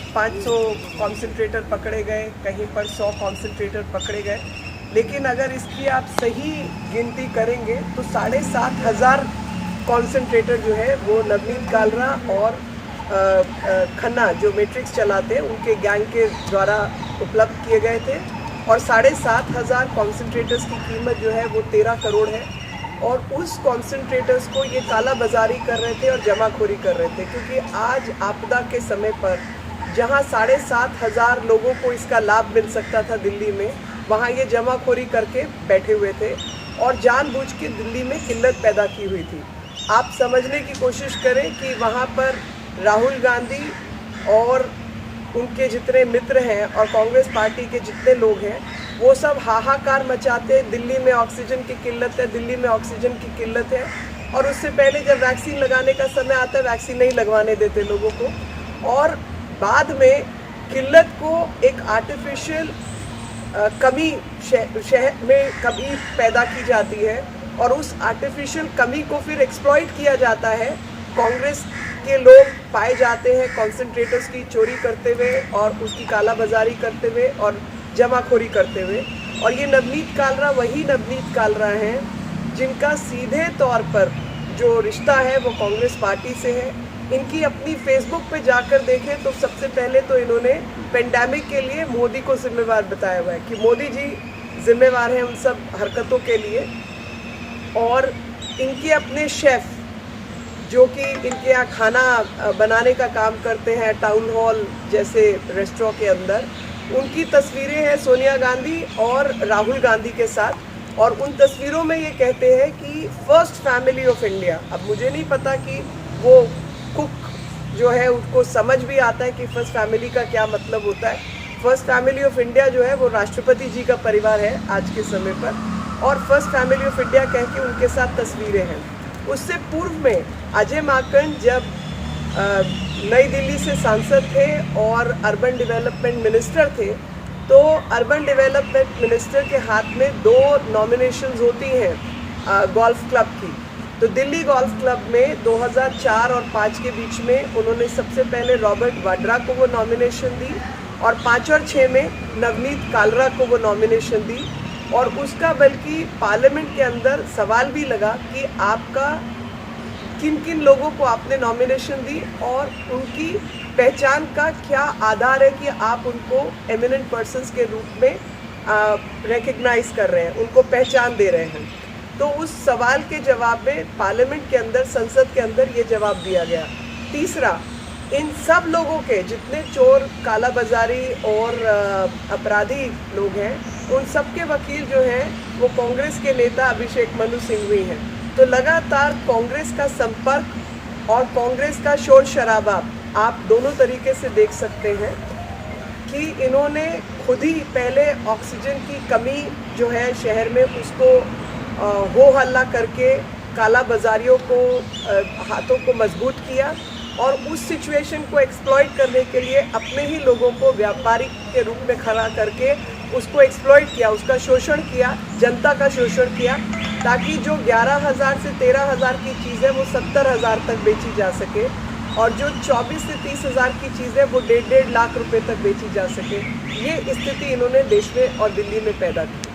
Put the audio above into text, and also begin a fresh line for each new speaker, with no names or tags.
500 concentrator पकड़े गए, कहीं पर 100 कॉन्सेंट्रेटर पकड़े गए, लेकिन अगर इसकी आप सही गिनती करेंगे तो 7,500 कॉन्सेंट्रेटर जो है वो नवनीत कालरा और खन्ना जो मैट्रिक्स चलाते हैं उनके गैंग के द्वारा उपलब्ध किए गए थे। और 7,500 कॉन्सेंट्रेटर्स की कीमत जो है वो 13 करोड़ है। और उस कॉन्सेंट्रेटर्स को ये काला बाजारी कर रहे थे और जमाखोरी कर रहे थे, क्योंकि आज आपदा के समय पर जहां 7,500 लोगों को इसका लाभ मिल सकता था दिल्ली में, वहां ये जमाखोरी करके बैठे हुए थे और जानबूझ के दिल्ली में किल्लत पैदा की हुई थी। आप समझने की कोशिश करें कि वहां पर राहुल गांधी और उनके जितने मित्र हैं और कांग्रेस पार्टी के जितने लोग हैं वो सब हाहाकार मचाते हैं, दिल्ली में ऑक्सीजन की किल्लत है, दिल्ली में ऑक्सीजन की किल्लत है। और उससे पहले जब वैक्सीन लगाने का समय आता है वैक्सीन नहीं लगवाने देते लोगों को, और बाद में किल्लत को एक आर्टिफिशियल कमी शहर में कमी पैदा की जाती है और उस आर्टिफिशियल कमी को फिर एक्सप्लॉइट किया जाता है। कांग्रेस के लोग पाए जाते हैं कॉन्सेंट्रेटर्स की चोरी करते हुए और उसकी काला बाजारी करते हुए और जमाखोरी करते हुए। और ये नवनीत कालरा वही नवनीत कालरा हैं जिनका सीधे तौर पर जो रिश्ता है वो कांग्रेस पार्टी से है। इनकी अपनी फेसबुक पे जाकर देखें तो सबसे पहले तो इन्होंने पेंडेमिक के लिए मोदी को जिम्मेवार बताया हुआ है कि मोदी जी जिम्मेवार हैं उन सब हरकतों के लिए। और इनके अपने शेफ़ जो कि इनके यहाँ खाना बनाने का काम करते हैं टाउन हॉल जैसे रेस्टोरेंट के अंदर, उनकी तस्वीरें हैं सोनिया गांधी और राहुल गांधी के साथ। और उन तस्वीरों में ये कहते हैं कि फर्स्ट फैमिली ऑफ इंडिया। अब मुझे नहीं पता कि वो कुक जो है उनको समझ भी आता है कि फर्स्ट फैमिली का क्या मतलब होता है। फर्स्ट फैमिली ऑफ इंडिया जो है वो राष्ट्रपति जी का परिवार है आज के समय पर, और फर्स्ट फैमिली ऑफ इंडिया कह के उनके साथ तस्वीरें हैं। उससे पूर्व में अजय माकन जब नई दिल्ली से सांसद थे और अर्बन डेवलपमेंट मिनिस्टर थे, तो अर्बन डेवलपमेंट मिनिस्टर के हाथ में 2 नॉमिनेशंस होती हैं गोल्फ क्लब की। तो दिल्ली गोल्फ क्लब में 2004 और 5 के बीच में उन्होंने सबसे पहले रॉबर्ट वाड्रा को वो नॉमिनेशन दी और 5 और 6 में नवनीत कालरा को वो नॉमिनेशन दी। और उसका बल्कि पार्लियामेंट के अंदर सवाल भी लगा कि आपका किन किन लोगों को आपने नॉमिनेशन दी और उनकी पहचान का क्या आधार है कि आप उनको एमिनेंट पर्सन्स के रूप में रिकग्नाइज कर रहे हैं, उनको पहचान दे रहे हैं। तो उस सवाल के जवाब में पार्लियामेंट के अंदर, संसद के अंदर ये जवाब दिया गया। तीसरा, इन सब लोगों के जितने चोर, काला बाजारी और अपराधी लोग हैं, उन सब के वकील जो हैं वो कांग्रेस के नेता अभिषेक मनु सिंघवी हैं। तो लगातार कांग्रेस का संपर्क और कांग्रेस का शोर शराबा आप दोनों तरीके से देख सकते हैं कि इन्होंने खुद ही पहले ऑक्सीजन की कमी जो है शहर में उसको हो हल्ला करके काला बाजारियों को हाथों को मजबूत किया और उस सिचुएशन को एक्सप्लॉइट करने के लिए अपने ही लोगों को व्यापारी के रूप में खड़ा करके उसको एक्सप्लॉइट किया, उसका शोषण किया, जनता का शोषण किया, ताकि जो 11,000 से 13,000 की चीज़ें वो 70,000 तक बेची जा सके और जो 24 से 30,000 की चीज़ें वो 1.5 लाख रुपए तक बेची जा सके। ये स्थिति इन्होंने देश में और दिल्ली में पैदा की।